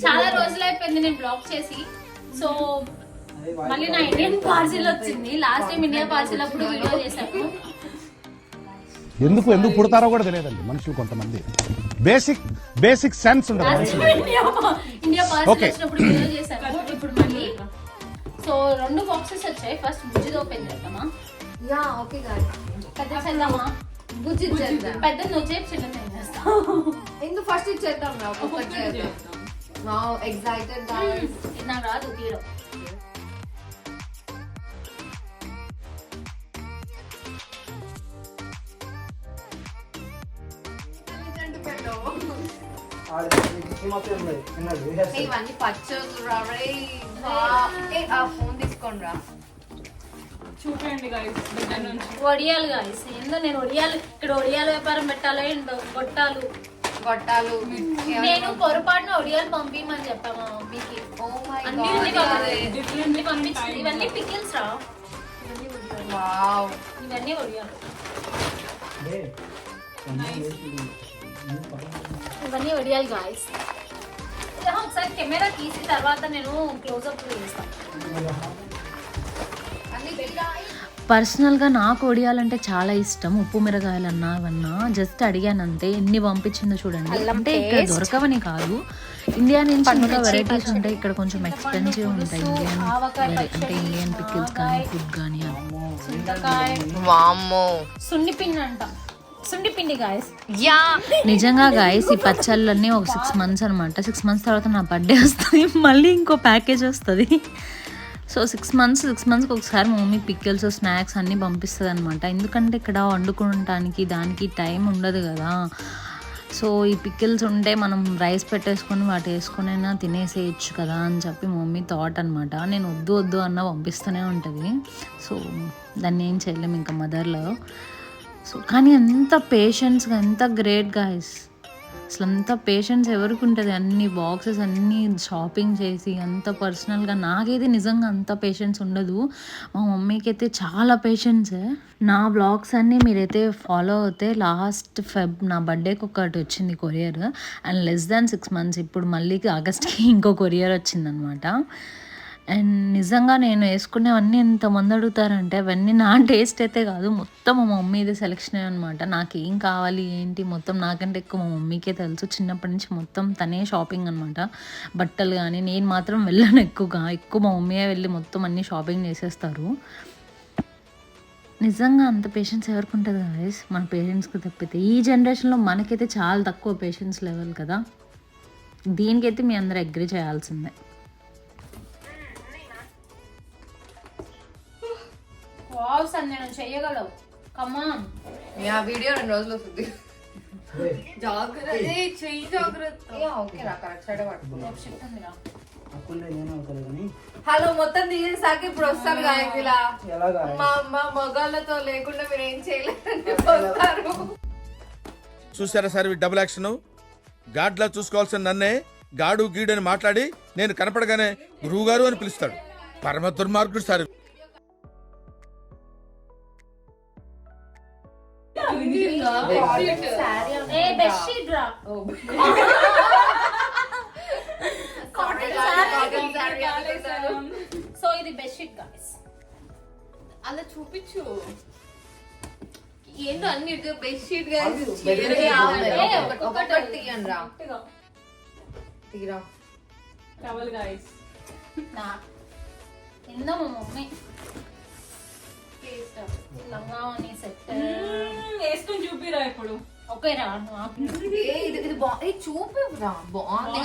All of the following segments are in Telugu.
చాలా రోజులు అయిపోయింది నేను బ్లాక్ చేసి. సో మళ్ళీ నా ఇండియన్ పార్సిల్ వచ్చింది. లాస్ట్ టైం ఇండియా పార్సిల్ అప్పుడు వీడియో చేశాను. ఎందుకు పుడతారో కూడా తెలియదండి మనుషులు కొంతమంది. బేసిక్ సెన్స్ ఉండదు. ఇండియా పార్సిల్ వచ్చినప్పుడు వీడియో చేశాను. ఇప్పుడు మళ్ళీ సో 2 బాక్సెస్ వచ్చాయి. ఫస్ట్ బుజ్జిది ఓపెన్ చేద్దామా? Yeah okay guys. పెద్ద చేద్దామా? బుజ్జి చేద్దాం. పెద్ద నువ్వు చేసి చిన్నది నేను చేస్తాను. ఎందుకు ఫస్ట్ ఇచ్చేద్దాం రా, ఒక్కొక్కటి చేద్దాం. Wow excited guys. ఇది నాకు రాదు తీయడం. ఇవన్నీ పచ్చళ్ళు రా రే. ఆ ఫోన్ తీసుకోండి రా. చూడండి గాయ్స్ దగ్గర నుంచి వడియాలు గాయ్స్. ఏందో నేను వడియాలు ఇక్కడ వడియాలు వ్యాపారం పెట్టాలి. గొట్టాలు నేను పొరపాటున వడియాలు పంపించమని చెప్పా మా మమ్మీకి. అన్ని పంపించింది. ఇవన్నీ పికిల్స్ రా. వావ్ ఇవన్నీ వడియాలు. ఇవన్నీ వడియాలు గాయ్స్. ఒకసారి కెమెరా తీసిన తర్వాత నేను క్లోజ్అప్ చేస్తాను. పర్సనల్గా నాకు వడియాలంటే చాలా ఇష్టం. ఉప్పు మిరగాయలన్నా అవన్నా జస్ట్ అడిగానంతే. ఎన్ని పంపించిందో చూడండి. అంటే ఇక్కడ దొరకవని కాదు, ఇండియా నుంచి ఇంకా వెరైటీస్ ఉంటాయి. ఇక్కడ కొంచెం ఎక్స్పెన్సివ్ ఉంటాయి ఇండియన్ పికిల్స్ కానీ ఫుడ్ కానీ. సున్నిపిండి అంట, సుండిపిండి గాయస్. నిజంగా గాయస్ ఈ పచ్చళ్ళన్నీ ఒక 6 months అనమాట. 6 months తర్వాత నా బర్త్డే వస్తుంది, మళ్ళీ ఇంకో ప్యాకేజ్ వస్తుంది. సో 6 monthsకి ఒకసారి మా మమ్మీ పికిల్స్ స్నాక్స్ అన్నీ పంపిస్తుంది అనమాట. ఎందుకంటే ఇక్కడ వండుకోవడానికి దానికి టైం ఉండదు కదా. సో ఈ పికిల్స్ ఉంటే మనం రైస్ పెట్టేసుకొని వాటి వేసుకొని అయినా తినేసేయచ్చు కదా అని చెప్పి మా మమ్మీ థాట్ అనమాట. నేను వద్దు అన్న పంపిస్తూనే ఉంటుంది. సో దాన్ని ఏం చేయలేము ఇంకా మదర్లో. సో కానీ ఎంత పేషెన్స్గా, ఎంత గ్రేట్ గాయస్. అసలు అంత పేషెన్స్ ఎవరికి ఉంటుంది? అన్ని బాక్సెస్ అన్నీ షాపింగ్ చేసి అంత పర్సనల్గా. నాకైతే నిజంగా అంత పేషెన్స్ ఉండదు. మా మమ్మీకి అయితే చాలా పేషెన్స్. నా బ్లాగ్స్ అన్నీ మీరైతే ఫాలో అవుతే లాస్ట్ ఫెబ్ నా బర్త్డేకి ఒకటి వచ్చింది courier. And less than 6 months ఇప్పుడు మళ్ళీ ఆగస్ట్కి ఇంకో కొరియర్ వచ్చిందనమాట. అండ్ నిజంగా నేను వేసుకునేవన్నీ ఎంతమంది అడుగుతారంటే అవన్నీ నా టేస్ట్ అయితే కాదు, మొత్తం మా మమ్మీదే సెలెక్షన్ అనమాట. నాకు ఏం కావాలి ఏంటి మొత్తం నాకంటే ఎక్కువ మా మమ్మీకే తెలుసు. చిన్నప్పటి నుంచి మొత్తం తనే షాపింగ్ అనమాట. బట్టలు కానీ నేను మాత్రం వెళ్ళను ఎక్కువ మా మమ్మీయే వెళ్ళి మొత్తం అన్నీ షాపింగ్ చేసేస్తారు. నిజంగా అంత పేషెన్స్ ఎవరికి ఉంటుంది గాయస్ మన పేరెంట్స్కి తప్పితే. ఈ జనరేషన్లో మనకైతే చాలా తక్కువ పేషెన్స్ లెవెల్ కదా. దీనికైతే మీ అందరూ అగ్రీ చేయాల్సిందే. వావ్ సంధ్య నువ్వు చెయ్యగలవు. Come on. యా వీడియో 2 రోజులు వస్తుంది. జాగ్రత్త చెయ్యి జాగ్రత్త. యా ఓకే రా, కరెక్ట్ సైడ్ పట్టుకో. చెప్తుందిరా. హలో మొత్తం తీసేసాక ఇప్పుడు వస్తారు గాయస్. ఇలా మా మగాళ్ళతో లేకుండా మీరు ఏం చేయలేదంటే వస్తారు. చూసారా సార్ డబుల్ యాక్షన్. గాడ్లా చూసుకోవాల్సిన నన్నే గాడు గీడు అని మాట్లాడి నేను కనపడగానే గురువు గారు అని పిలుస్తాడు. పరమ దుర్మార్గుడు సార్. సో ఇది బెడ్షీట్ గాయ్స్. అలా చూపించు. ఏంటో అన్ని బెడ్షీట్ గాయ్స్. ఒకటి తీయండి రా. తీరా టవల్ గాయ్స్. ఎందో మా మమ్మీ లంగావని సెట్ వేసుకొని చూపిరా ఇప్పుడు. ఓకే రా. ఇది చూపిరా బాగుంది.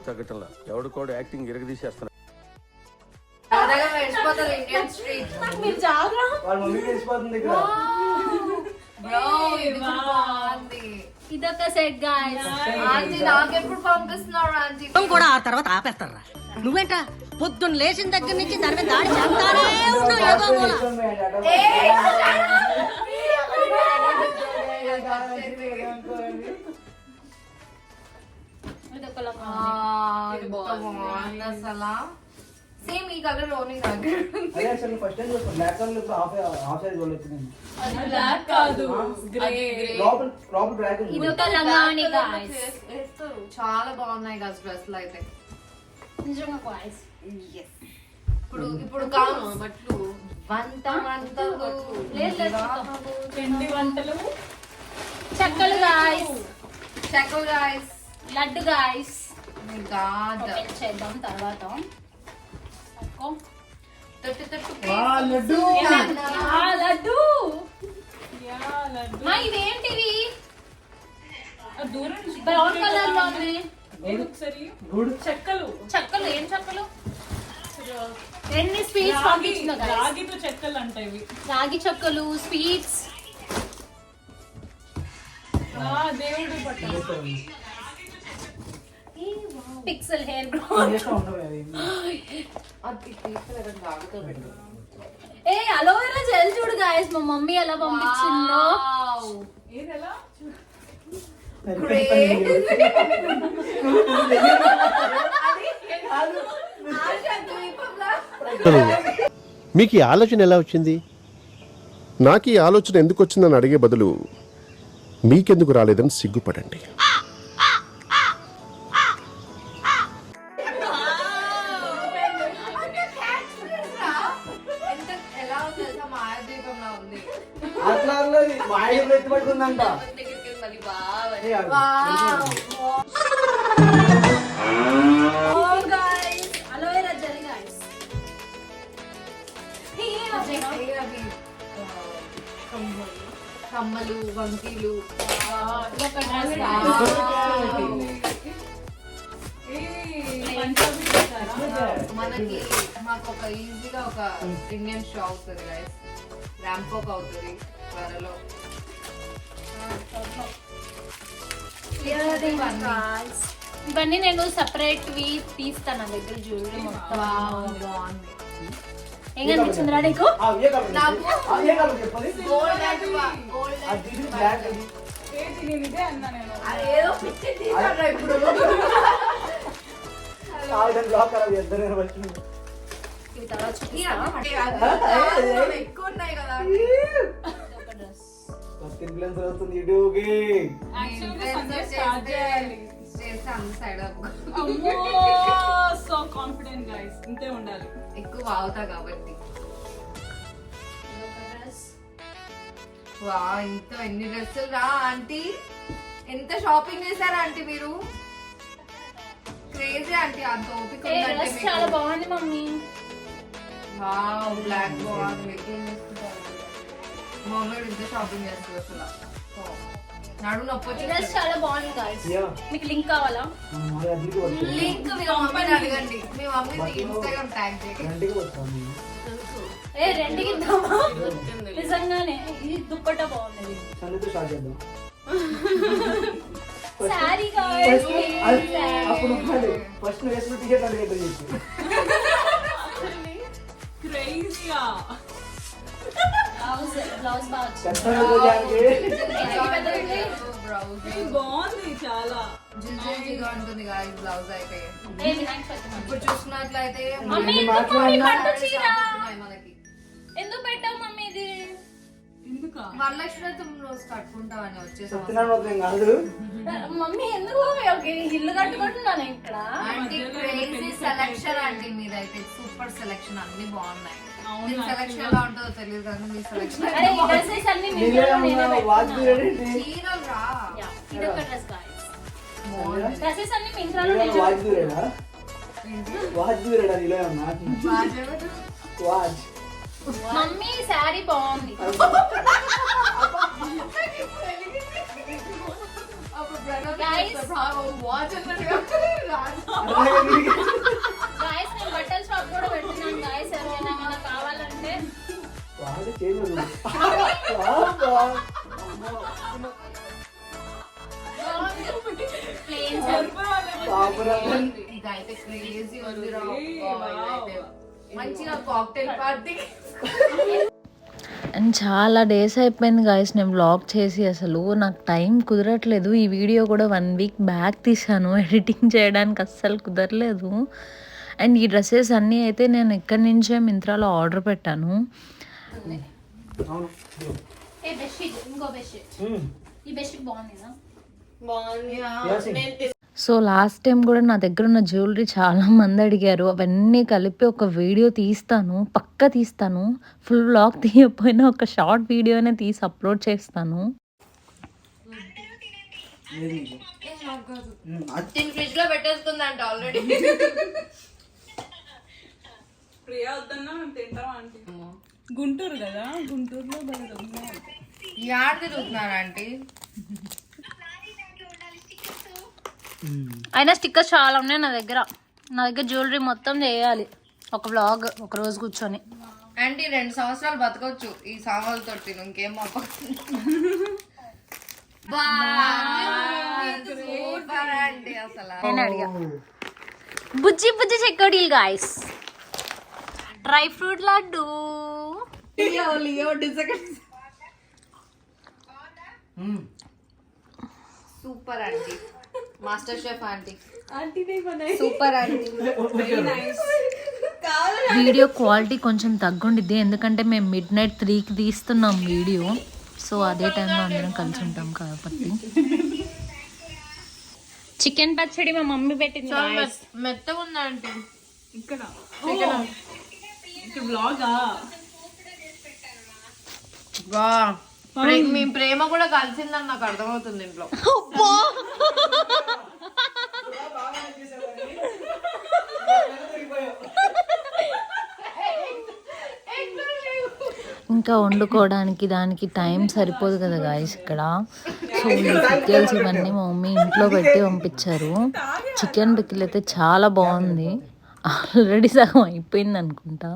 తగ్గటంలా ఎవడు కూడా యాక్టింగ్ ఇరగదీసేస్తున్నాడు. ఇండియన్ స్ట్రీట్ ఇదొక సెట్ గాయ్స్. ఆంటీ నాకెప్పుడు పంపిస్తున్నారు ఆంటీ? కూడా ఆ తర్వాత ఆపేస్తారా? నువ్వేంట పొద్దున్న లేచిన దగ్గర నుంచి దాని మీద దాడి చేస్తానే ఉన్నావు ఏదో మూల. ఇదొక అసలా సేమ్ ఈ కలర్ ఓన్లీ నాకు అదే అసలు ఫస్ట్ టైం చూస్తాను బ్లాక్ కలర్ ఇప్పుడు హాఫ్ సైజ్ చూడలేదు నేను బ్లాక్ కాదు గ్రే లోపల బ్లాక్ ఇది ఒక లంగావని guys. వేస్తారు చాలా బాగున్నాయి కదా డ్రెస్లు అయితే నిజంగా guys. ఇప్పుడు కాదు బట్లు వంటలు లేదు పిండి వంటలు చెక్కలు గాయస్, చెక్కలు గాయస్ లడ్డు గాయస్. గాడ్ చేద్దాం తర్వాత. తట్టు తట్టు లడ్డు ఆ లడ్డు యా లడ్డు మా ఇవేంటివి దూరం నుంచి బ్రౌన్ కలర్ లో ఉన్నాయి. ఒకసారి గుడ్ చెక్కలు చెక్కలు ఏం చెక్కలు? ఎన్ని స్వీట్స్ పంపించిందో guys. రాగితో చెక్కలు అంట ఇవి. రాగి చెక్కలు, స్వీట్స్. దేవుడు పట్టు పిక్సెల్ హెయిర్ గ్రో. చేస్తా ఉండవు అవి అది తీసుకురా బాగుతో పెట్టు ఏ అలోవెరా జెల్ చూడు గాయస్, మా మమ్మీ ఎలా పంపించిందో. ఏది ఎలా మీకు ఈ ఆలోచన ఎలా వచ్చింది? నాకు ఈ ఆలోచన ఎందుకు వచ్చిందని అడిగే బదులు మీకెందుకు రాలేదని సిగ్గుపడండి. ఎంత ఎలా ఉంది తెలుసా మాయాద్వీపంలో ఉంది అట్లా మాయ ఎత్తి పట్టుకుందంట దగ్గరికి వెళ్ళి మళ్ళీ బాగా ఏ అది. Aloe vera gel guys. అవి కమ్మలు వంకీలు మనకి మాకు ఒక ఈజీగా ఒక ఇండియన్ షో అవుతుంది గైస్, ర్యాంప్ అప్ అవుతుంది త్వరలో. ఇవన్నీ నేను సెపరేట్ వి తీస్తాను నా దగ్గర జ్యువెలరీ మొత్తం. బాగుంది. ఏం కనిపించిందిరా నీకు? ఏ కలర్ ఏ కలర్ చెప్పది గోల్డ్ అండ్ గోల్డ్ అది ఇది బ్లాక్ అది ఏది నేను ఇదే అన్నా నేను. ఏదో పిచ్చి తీసాడు ఇప్పుడు. ఆల్రెడీ బ్లాక్ కలర్ ఇద్దరు వచ్చింది ఇవి తర్వాత ఈ చూపిస్తా. అవి ఎక్కువ ఉన్నాయి కదా ఒక డ్రెస్. ఇన్ఫ్లుయెన్సర్ వస్తుంది యూట్యూబ్కి. Actually సంజయ్ స్టార్ట్ చేయాలి. చేస్తే అంత సైడ్ అప్ అమ్మో సో కాన్ఫిడెంట్ గైస్, ఇంతే ఉండాలి. ఎక్కువ వాగుతా కాబట్టి. ఒక డ్రెస్. వా ఇంత ఎన్ని డ్రెస్సులు రా ఆంటీ, ఎంత షాపింగ్ చేశారా ఆంటీ మీరు? క్రేజీ ఆంటీ, అంత ఓపిక ఏ ఉందంటే డ్రెస్ చాలా మీకు. బాగుంది మమ్మీ. వావ్ బ్లాక్ బాగుంది. మా మమ్మీ ఇంత షాపింగ్ చేస్తుంది అసలు. నడు నొప్పి ఈ డ్రెస్ చాలా బాగుంది గాయ్స్. యా మీకు లింక్ కావాలా? మరి అదికి వస్తుంది లింక్ మీ మమ్మీని అడగండి, మీ మమ్మీ ఇన్స్టాగ్రామ్ ట్యాగ్ చేయండి. గంటకి వస్తాను ఏ రెండుకి ఇద్దామా? నిజంగానే ఇది దుప్పట్టా బాగుంది. సంగతి స్టార్ట్ చేద్దాం. Sorry guys. అప్పుడు ఫస్ట్ వేసుకున్న టీషర్ట్ అడిగేట చేసి క్రేజీగా బ్లౌజ్ బాగా వచ్చింది. కష్టంగా పోయానికి ఇది బాగుంది చాలా. జిల్జీగా ఉంటుంది గాయ్స్ బ్లౌజ్ అయితే. ఏ వినాయక చవితి ఇప్పుడు చూసినట్లయితే మమ్మీ ఎన్ని ఎందుకు మాట్లాడినా ఈ పట్టు చీర? ఉన్నాయి మనకి. ఎందుకు పెట్టావు మమ్మీ ఇది? ఎందుకా వరలక్ష్మి రోజు కట్టుకుంటామని వచ్చే చెప్తున్నాను వద్దు కాదు మమ్మీ ఎందుకు ఒక ఇల్లు కట్టుకుంటున్నాను ఇక్కడ. ఆంటీ క్రేజీ సెలక్షన్ ఆంటీ మీదైతే సూపర్ సెలక్షన్, అన్ని బాగున్నాయి. మీ సెలక్షన్ ఎలా ఉంటుందో తెలియదు కానీ మీ సెలక్షన్ అరే ఈ డ్రెస్సెస్ అన్ని నీళ్ళే మింత్రాలో నేనే ఉన్నా వాచ్ పెట్టుకున్నాను. పీరియడ్ చీరలు రా యా, ఇది ఒక డ్రెస్ గాయ్స్. బాగుంది. డ్రెస్సెస్ అన్ని మింత్రాలో నేనే వాచ్ పెట్టుకున్నాను. పీరియడా వాచ్ పీరియడ్ అది ఇలా ఉన్నా వాచ్ మమ్మీ శారీ బాగుంది. Guys. వాచ్ గాయ్స్ నేను బట్టల షాప్ కూడా పెడుతున్నాను గాయ్స్, ఎవరైనా ఏమైనా కావాలంటే. వాచ్ చేయలేదు ప్లేన్ ఇదైతే క్రేజీ ఉంది రా. ఇదైతే మంచిగా కాక్టైల్ పార్టీ. అండ్ చాలా డేస్ అయిపోయింది గాయస్ నేను వ్లాగ్ చేసి, అసలు నాకు టైం కుదరట్లేదు. ఈ వీడియో కూడా 1 వీక్ బ్యాక్ తీసాను, ఎడిటింగ్ చేయడానికి అస్సలు కుదరలేదు. అండ్ ఈ డ్రెస్సెస్ అన్నీ అయితే నేను ఇక్కడి నుంచే మింత్రాలో ఆర్డర్ పెట్టాను. అవును ఏ బెడ్షీట్ ఇంకో బెడ్షీట్ ఈ బెడ్షీట్ బాగుంది. సో లాస్ట్ టైం కూడా నా దగ్గర ఉన్న జ్యువెలరీ చాలా మంది అడిగారు. అవన్నీ కలిపి ఒక వీడియో తీస్తాను, పక్కా తీస్తాను. ఫుల్ వ్లాగ్ తీయకపోయినా ఒక షార్ట్ వీడియోనే తీసి అప్లోడ్ చేస్తాను. ఫ్రిడ్జ్ లో పెట్టేసుకుందంట ఆల్రెడీ. ప్రియా వద్దన్నా మేము తింటాం ఆంటీ. గుంటూరు కదా, గుంటూరులో యాడ్ తిరుగుతున్నారు ఆంటీ. అయినా స్టిక్కర్స్ చాలా ఉన్నాయి నా దగ్గర జ్యువెలరీ మొత్తం చేయాలి ఒక వ్లాగ్ ఒక రోజు కూర్చొని. ఆంటీ 2 సంవత్సరాలు బతకొచ్చు ఈ సామాన్లతో, ఇంకేం ఆంటీ అసలు. నేను అడిగా బుజ్జి బుజ్జి చెకోడీలు guys, dry fruit laddu. Super aunty, master chef aunty. Super aunty. Video quality కొంచెం తగ్గుండిద్ది, ఎందుకంటే మేము MidNight 3కి తీస్తున్నాం వీడియో. సో అదే టైంలో అందరం కలిసి ఉంటాం కాబట్టి. చికెన్ పచ్చడి మా మమ్మీ పెట్టింది. మెత్తగా ఉందా ఆంటీ? ఇక్కడ వ్లాగా మీ ప్రేమ కూడా కలిసిందని నాకు అర్థమవుతుంది ఇంట్లో. ఇంకా వండుకోవడానికి దానికి టైం సరిపోదు కదా గాయస్ ఇక్కడ. సో ఈ పికిల్స్ ఇవన్నీ మా మమ్మీ ఇంట్లో పెట్టి పంపించారు. చికెన్ పికిల్ అయితే చాలా బాగుంది, ఆల్రెడీ సగం అయిపోయింది అనుకుంటా.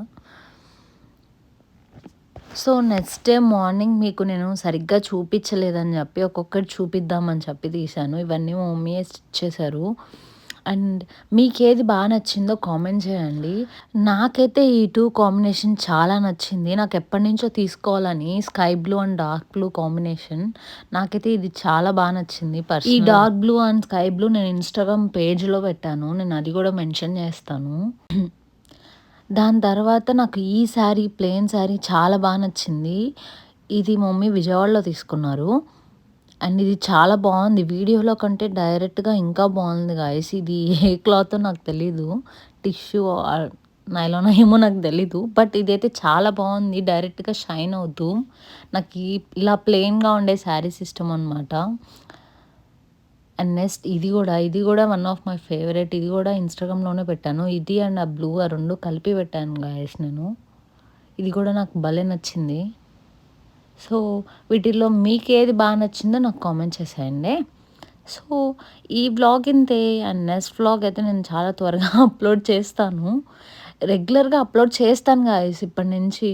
సో నెక్స్ట్ డే మార్నింగ్ మీకు నేను సరిగ్గా చూపించలేదని చెప్పి ఒక్కొక్కటి చూపిద్దామని చెప్పి తీశాను. ఇవన్నీ మా మమ్మీయే స్టిచ్ చేశారు. అండ్ మీకు ఏది బాగా నచ్చిందో కామెంట్ చేయండి. నాకైతే ఈ 2 కాంబినేషన్ చాలా నచ్చింది. నాకు ఎప్పటి నుంచో తీసుకోవాలని, sky blue and dark blue combination. నాకైతే ఇది చాలా బాగా నచ్చింది. ఈ dark blue and sky blue నేను ఇన్స్టాగ్రామ్ పేజ్లో పెట్టాను, నేను అది కూడా మెన్షన్ చేస్తాను. దాని తర్వాత నాకు ఈ శారీ, ప్లెయిన్ శారీ చాలా బాగా నచ్చింది. ఇది మమ్మీ విజయవాడలో తీసుకున్నారు. అండ్ ఇది చాలా బాగుంది, వీడియోలో కంటే డైరెక్ట్గా ఇంకా బాగుంది గాయస్. ఇది ఏ క్లాత్ నాకు తెలీదు, టిష్యూ నైలాన్ ఏమో నాకు తెలీదు, బట్ ఇదైతే చాలా బాగుంది. డైరెక్ట్గా షైన్ అవుతూ నాకు ఇలా ప్లెయిన్గా ఉండే శారీస్ ఇష్టం అనమాట. అండ్ నెక్స్ట్ ఇది కూడా వన్ ఆఫ్ మై ఫేవరెట్. ఇది కూడా ఇన్స్టాగ్రామ్లోనే పెట్టాను. ఇది అండ్ ఆ బ్లూ ఆ 2 కలిపి పెట్టాను గాయస్ నేను. ఇది కూడా నాకు భలే నచ్చింది. సో వీటిల్లో మీకు ఏది బాగా నచ్చిందో నాకు కామెంట్ చేసేయండి. సో ఈ వ్లాగ్ ఇంతే. అండ్ నెక్స్ట్ వ్లాగ్ అయితే నేను చాలా త్వరగా అప్లోడ్ చేస్తాను, రెగ్యులర్గా అప్లోడ్ చేస్తాను గాయస్ ఇప్పటి నుంచి.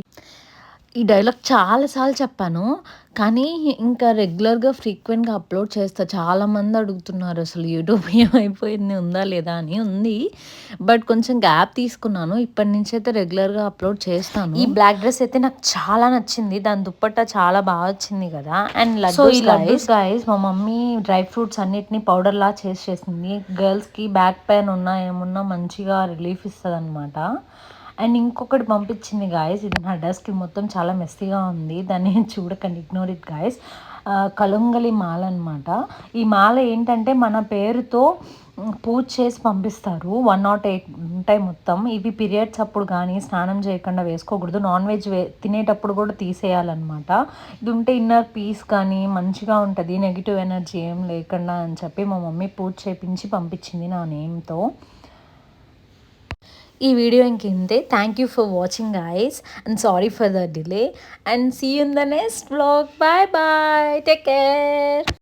ఈ డైలాగ్ చాలాసార్లు చెప్పాను, కానీ ఇంకా రెగ్యులర్గా ఫ్రీక్వెంట్గా అప్లోడ్ చేస్తా. చాలామంది అడుగుతున్నారు అసలు యూట్యూబ్ ఏమైపోయింది, ఉందా లేదా అని. ఉంది, బట్ కొంచెం గ్యాప్ తీసుకున్నాను. ఇప్పటి నుంచి అయితే రెగ్యులర్గా అప్లోడ్ చేస్తాను. ఈ బ్లాక్ డ్రెస్ అయితే నాకు చాలా నచ్చింది, దాని దుప్పట్టా చాలా బాగా వచ్చింది కదా. అండ్ సో ఈ గాయస్ మా మమ్మీ డ్రై ఫ్రూట్స్ అన్నిటిని పౌడర్లా చేసింది. గర్ల్స్కి బ్యాక్ పెయిన్ ఉన్నా ఏమున్నా మంచిగా రిలీఫ్ ఇస్తుంది అనమాట. అండ్ ఇంకొకటి పంపించింది గాయస్, ఇది నా డెస్క్కి మొత్తం చాలా మెస్సీగా ఉంది, దాన్ని చూడకండి, ఇగ్నోర్ ఇట్ గాయస్. కలంగలి మాల అనమాట. ఈ మాల ఏంటంటే మన పేరుతో పూజ చేసి పంపిస్తారు. 108 ఉంటాయి మొత్తం. ఇవి పీరియడ్స్ అప్పుడు కానీ స్నానం చేయకుండా వేసుకోకూడదు, నాన్ వెజ్ తినేటప్పుడు కూడా తీసేయాలన్నమాట. ఇది ఉంటే ఇన్నర్ పీస్ కానీ మంచిగా ఉంటుంది, నెగిటివ్ ఎనర్జీ ఏం లేకుండా అని చెప్పి మా మమ్మీ పూజ చేయించి పంపించింది నా నేమ్తో. ఈ వీడియో ఇంతే. Thank you for watching guys, and sorry for the delay, and see you in the next vlog. Bye bye, take care.